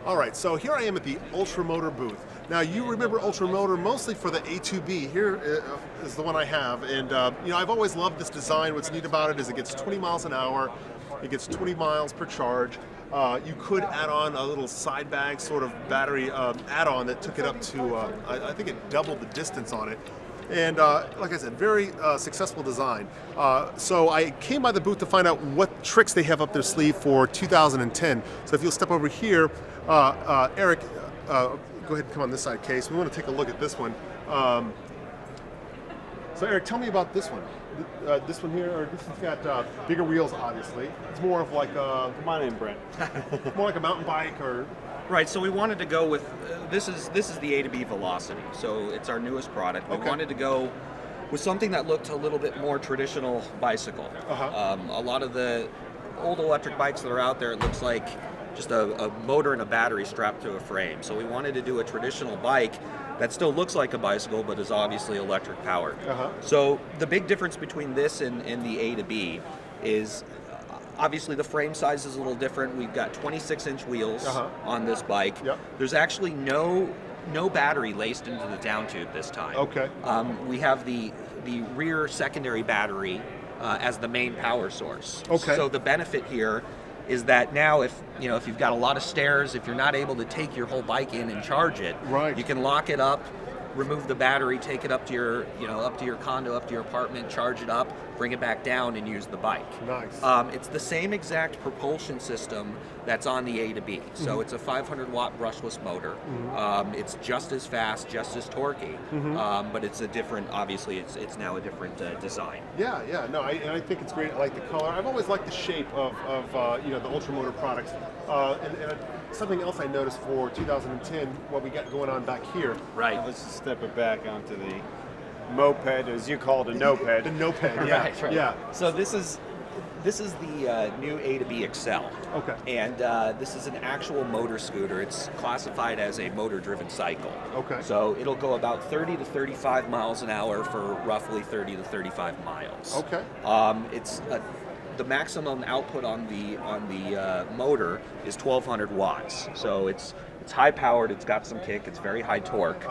All right, so here I am at the Ultramotor booth. Now you remember Ultramotor mostly for the A2B. Here is the one I have, and I've always loved this design. What's neat about it is it gets 20 miles an hour, it gets 20 miles per charge. You could add on a little side bag sort of battery add-on that took it up to, I think it doubled the distance on it. And like I said, very successful design. So I came by the booth to find out what tricks they have up their sleeve for 2010. So if you'll step over here, Eric, go ahead and come on this side, Case. We want to take a look at this one. So Eric, tell me about this one. This one here, or this has got bigger wheels, obviously. It's more of like a... Come on in, Brent. more like a mountain bike, or... Right, so we wanted to go with, this is the A to B Velocity, so it's our newest product. We wanted to go with something that looked a little bit more traditional bicycle. A lot of the old electric bikes that are out there, it looks like just a motor and a battery strapped to a frame. So we wanted to do a traditional bike that still looks like a bicycle, but is obviously electric powered. So the big difference between this and the A to B is obviously the frame size is a little different. We've got 26-inch wheels on this bike. There's actually no battery laced into the down tube this time. We have the rear secondary battery as the main power source. So the benefit here is that now if you've got a lot of stairs, if you're not able to take your whole bike in and charge it, you can lock it up, remove the battery, take it up to your condo, up to your apartment, charge it up, bring it back down, and use the bike. Nice. It's the same exact propulsion system that's on the A to B. So it's a 500-watt brushless motor. It's just as fast, just as torquey, but it's a different. Obviously, it's now a different design. Yeah. No, I think it's great. I like the color. I've always liked the shape of the Ultramotor products. And something else I noticed for 2010, what we got going on back here. Right. Let's just step it back onto the moped, as you call it, a noped. The noped, yeah. Right. Yeah. So this is the new A to B Excel. And this is an actual motor scooter. It's classified as a motor-driven cycle. So it'll go about 30 to 35 miles an hour for roughly 30 to 35 miles. It's the maximum output on the motor is 1,200 watts. So it's high powered, it's got some kick, it's very high torque,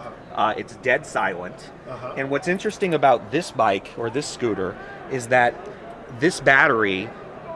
it's dead silent. And what's interesting about this bike, or this scooter, is that this battery,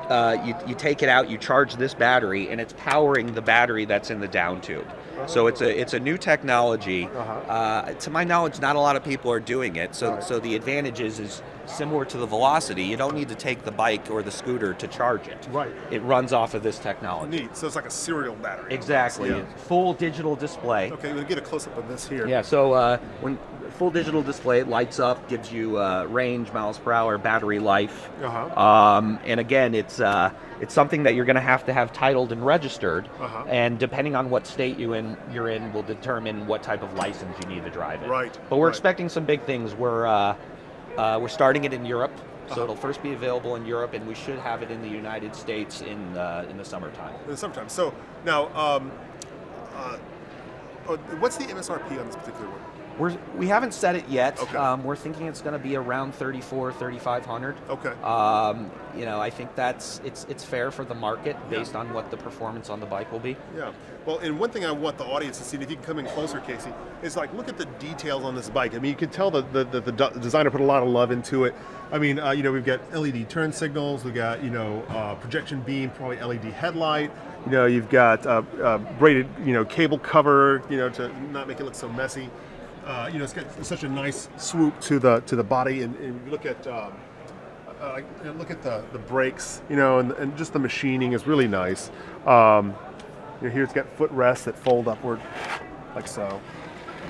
you take it out, you charge this battery, and it's powering the battery that's in the down tube. So it's a new technology. To my knowledge, not a lot of people are doing it. So the advantage is similar to the Velocity. You don't need to take the bike or the scooter to charge it. It runs off of this technology. Neat. So it's like a serial battery. Exactly. Full digital display. We'll get a close up of this here. Yeah. So when full digital display, it lights up, gives you range, miles per hour, battery life. And again, it's something that you're going to have titled and registered. And depending on what state you're in will determine what type of license you need to drive it. But we're expecting some big things. We're starting it in Europe, so it'll first be available in Europe, and we should have it in the United States in the summertime. In the summertime. So now, what's the MSRP on this particular one? We haven't set it yet. We're thinking it's going to be around $3,400-$3,500. I think it's fair for the market based on what the performance on the bike will be. Well, and one thing I want the audience to see, and if you can come in closer, Casey, is like look at the details on this bike. I mean, you can tell the designer put a lot of love into it. I mean, we've got LED turn signals, we've got projection beam, probably LED headlight. You've got braided cable cover, to not make it look so messy. It's got such a nice swoop to the body, and you look at the brakes, and just the machining is really nice. Here it's got footrests that fold upward, like so.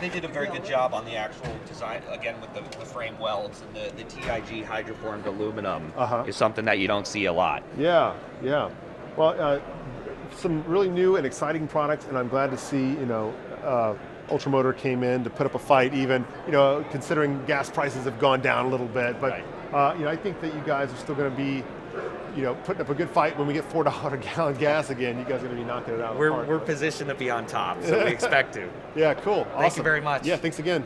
They did a very good job on the actual design, again with the frame welds, and the TIG hydroformed aluminum is something that you don't see a lot. Yeah. Well, some really new and exciting products, and I'm glad to see Ultramotor came in to put up a fight, even considering gas prices have gone down a little bit. But I think that you guys are still going to be putting up a good fight when we get $4 a gallon gas again. You guys are going to be knocking it out. We're positioned to be on top, so we expect to. Yeah, cool. Awesome. Thank you very much. Yeah, thanks again.